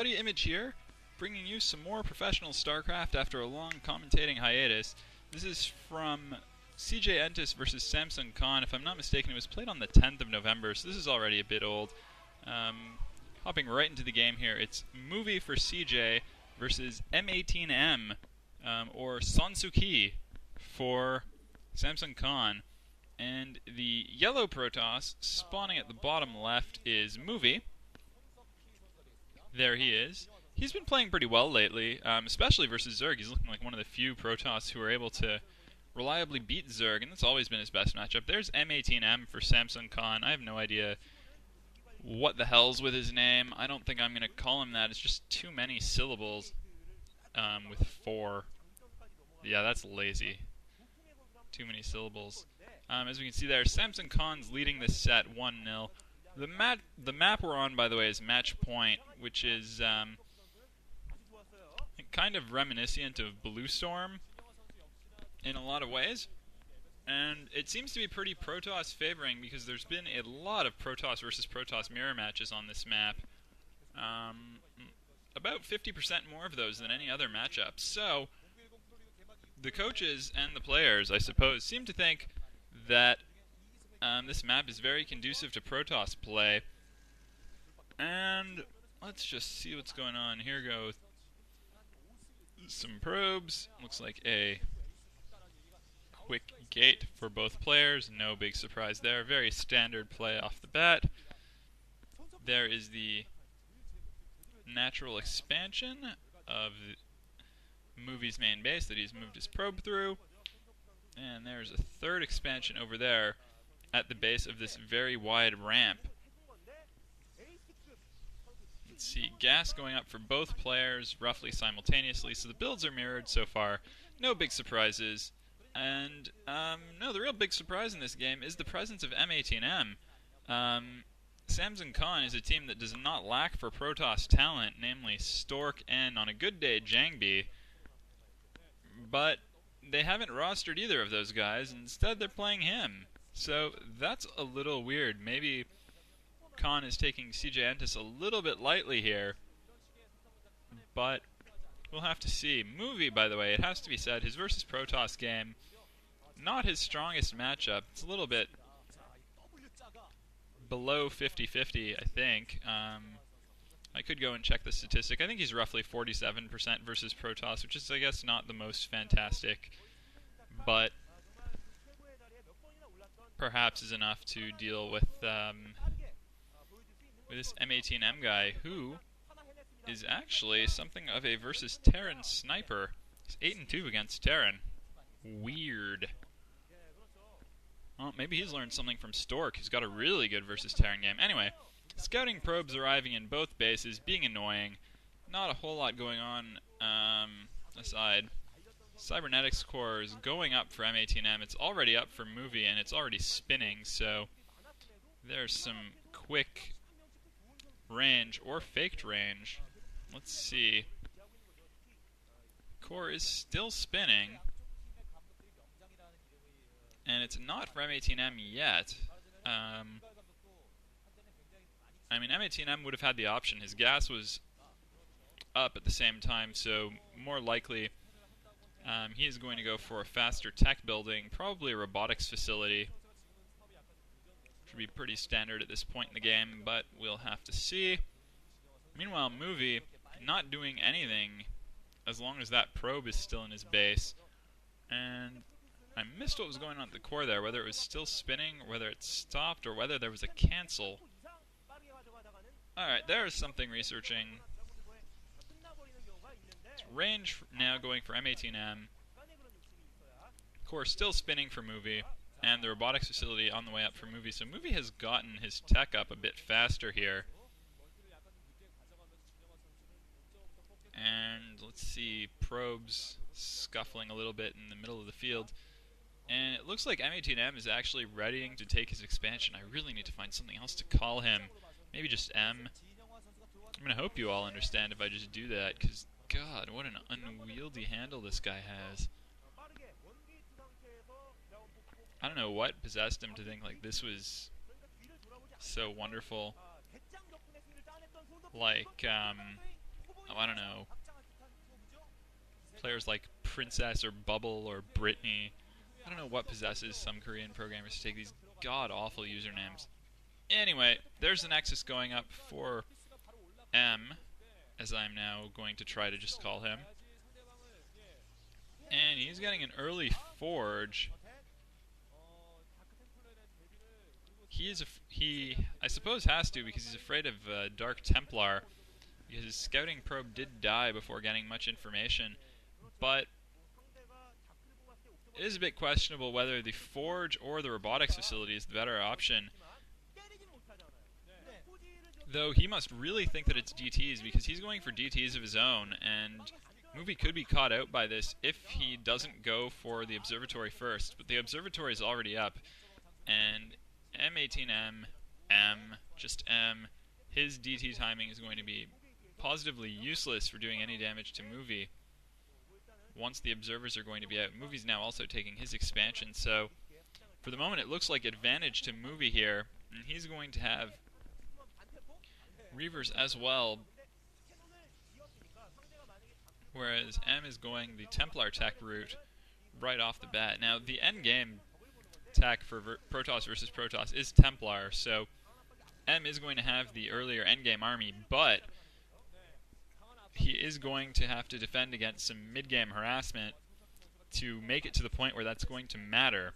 Howdy, Image here, bringing you some more professional StarCraft after a long commentating hiatus. This is from CJ Entus versus Samsung Khan. If I'm not mistaken, it was played on the 10th of November, so this is already a bit old. Hopping right into the game here, it's Movie for CJ versus M18M, or Sonsuki for Samsung Khan. And the yellow Protoss spawning at the bottom left is Movie. There he is. He's been playing pretty well lately, especially versus Zerg. He's looking like one of the few Protoss who are able to reliably beat Zerg, and that's always been his best matchup. There's M18M for Samsung Khan. I have no idea what the hell's with his name. I don't think I'm going to call him that. It's just too many syllables with 4. Yeah, that's lazy. Too many syllables. As we can see there, Samsung Khan's leading this set 1-0. The map we're on, by the way, is Match Point, which is kind of reminiscent of Blue Storm in a lot of ways. And it seems to be pretty Protoss favoring because there's been a lot of Protoss versus Protoss mirror matches on this map. About 50% more of those than any other matchup. So, the coaches and the players, I suppose, seem to think that this map is very conducive to Protoss play. And let's just see what's going on. Here goes some probes. Looks like a quick gate for both players. No big surprise there. Very standard play off the bat. There is the natural expansion of Movie's main base that he's moved his probe through. And there's a third expansion over there at the base of this very wide ramp. Let's see, gas going up for both players roughly simultaneously, so the builds are mirrored so far. No big surprises. And, no, the real big surprise in this game is the presence of M18M. Samsung Khan is a team that does not lack for Protoss talent, namely Stork and, on a good day, Jangbi. But they haven't rostered either of those guys. Instead, they're playing him. So that's a little weird. Maybe Khan is taking CJ Entus a little bit lightly here. But we'll have to see. Movie, by the way, it has to be said, his versus Protoss game, not his strongest matchup. It's a little bit below 50-50, I think. I could go and check the statistic. I think he's roughly 47% versus Protoss, which is, I guess, not the most fantastic, but perhaps is enough to deal with this M18M guy, who is actually something of a versus Terran sniper. He's 8-2 against Terran. Weird. Well, maybe he's learned something from Stork, who's got a really good versus Terran game. Anyway, scouting probes arriving in both bases, being annoying. Not a whole lot going on aside. Cybernetics core is going up for M18M. It's already up for Movie, and it's already spinning, so there's some quick range, or faked range. Let's see. Core is still spinning, and it's not for M18M yet. I mean, M18M would have had the option. His gas was up at the same time, so more likely he is going to go for a faster tech building, probably a robotics facility. Should be pretty standard at this point in the game, but we'll have to see. Meanwhile, Movie not doing anything as long as that probe is still in his base. And I missed what was going on at the core there, whether it was still spinning, or whether it stopped, or whether there was a cancel. Alright, there is something researching. It's range now going for M18M. Core still spinning for Movie, and the robotics facility on the way up for Movie. So Movie has gotten his tech up a bit faster here. And let's see, probes scuffling a little bit in the middle of the field. And it looks like M18M is actually readying to take his expansion. I really need to find something else to call him. Maybe just M. I'm going to hope you all understand if I just do that, because, God, what an unwieldy handle this guy has. I don't know what possessed him to think like this was so wonderful. Like, I don't know, players like Princess or Bubble or Britney. I don't know what possesses some Korean programmers to take these god-awful usernames. Anyway, there's the Nexus going up for M, as I'm now going to try to just call him. And he's getting an early Forge. He, I suppose, has to because he's afraid of Dark Templar, because his scouting probe did die before getting much information. But it is a bit questionable whether the Forge or the robotics facility is the better option. Though he must really think that it's DTs, because he's going for DTs of his own, and Movie could be caught out by this if he doesn't go for the observatory first. But the observatory is already up, and M18M, just M, his DT timing is going to be positively useless for doing any damage to Movie once the observers are going to be out. Movie's now also taking his expansion, so for the moment it looks like advantage to Movie here, and he's going to have Reavers as well, whereas M is going the Templar tech route right off the bat. Now, the endgame tech for Protoss versus Protoss is Templar, so M is going to have the earlier endgame army, but he is going to have to defend against some mid-game harassment to make it to the point where that's going to matter.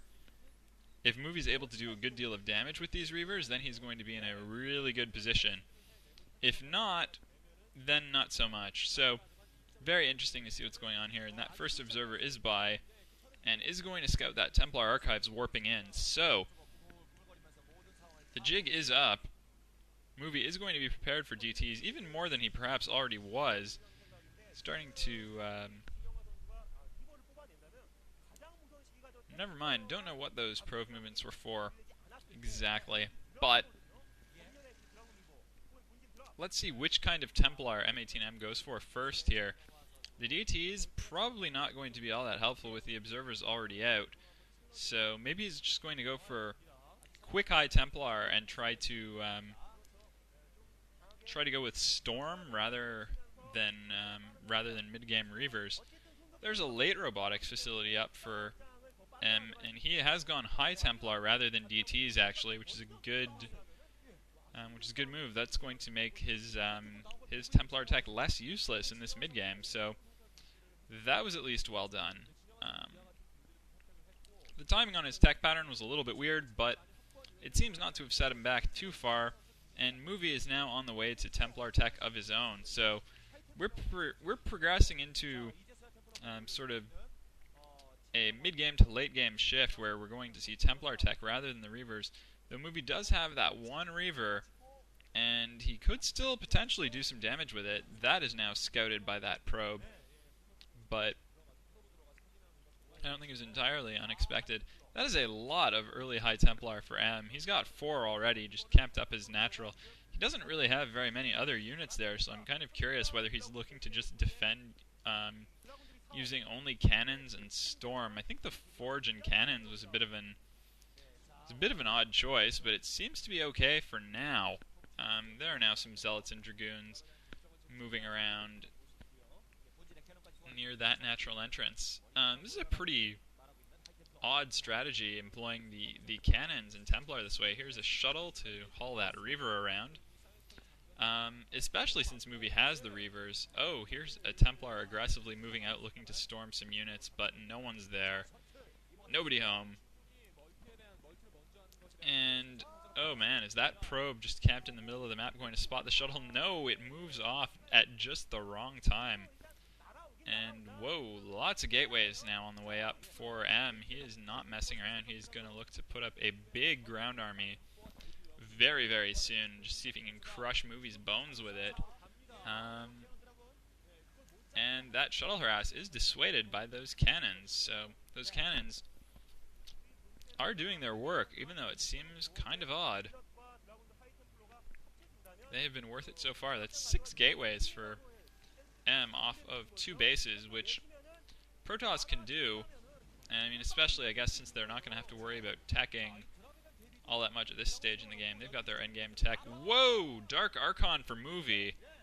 If Movie's able to do a good deal of damage with these Reavers, then he's going to be in a really good position. If not, then not so much. So, very interesting to see what's going on here. And that first observer is by, and is going to scout that Templar Archives warping in. So, the jig is up. Movie is going to be prepared for DTs, even more than he perhaps already was. Starting to... never mind, don't know what those probe movements were for exactly. But let's see which kind of Templar M18M goes for first here. The DT's probably not going to be all that helpful with the observers already out. So maybe he's just going to go for Quick Eye Templar and try to go with Storm rather than mid-game Reavers. There's a late robotics facility up for M, and he has gone High Templar rather than DTs actually, which is a good move. That's going to make his Templar tech less useless in this mid-game. So that was at least well done. The timing on his tech pattern was a little bit weird, but it seems not to have set him back too far. And Movie is now on the way to Templar tech of his own. So we're progressing into sort of a mid-game to late-game shift where we're going to see Templar tech rather than the Reavers. The Movie does have that one Reaver, and he could still potentially do some damage with it. That is now scouted by that probe, but I don't think it was entirely unexpected. That is a lot of early High Templar for M. He's got 4 already, just camped up as natural. He doesn't really have very many other units there, so I'm kind of curious whether he's looking to just defend using only cannons and Storm. I think the Forge and cannons was a bit of an odd choice, but it seems to be okay for now. There are now some Zealots and Dragoons moving around near that natural entrance. This is a pretty odd strategy, employing the cannons and Templar this way. Here's a shuttle to haul that Reaver around. Especially since Movie has the Reavers. Oh, here's a Templar aggressively moving out looking to storm some units, but no one's there. Nobody home. And, oh man, is that probe just camped in the middle of the map going to spot the shuttle? No, it moves off at just the wrong time. And, whoa, lots of gateways now on the way up for M. He is not messing around. He's going to look to put up a big ground army very, very soon. Just see if he can crush Movie's bones with it. And that shuttle harass is dissuaded by those cannons. So, those cannons are doing their work, even though it seems kind of odd. They have been worth it so far. That's 6 gateways for M off of 2 bases, which Protoss can do. And I mean, especially, I guess, since they're not going to have to worry about teching all that much at this stage in the game. They've got their endgame tech. Whoa! Dark Archon for Movie.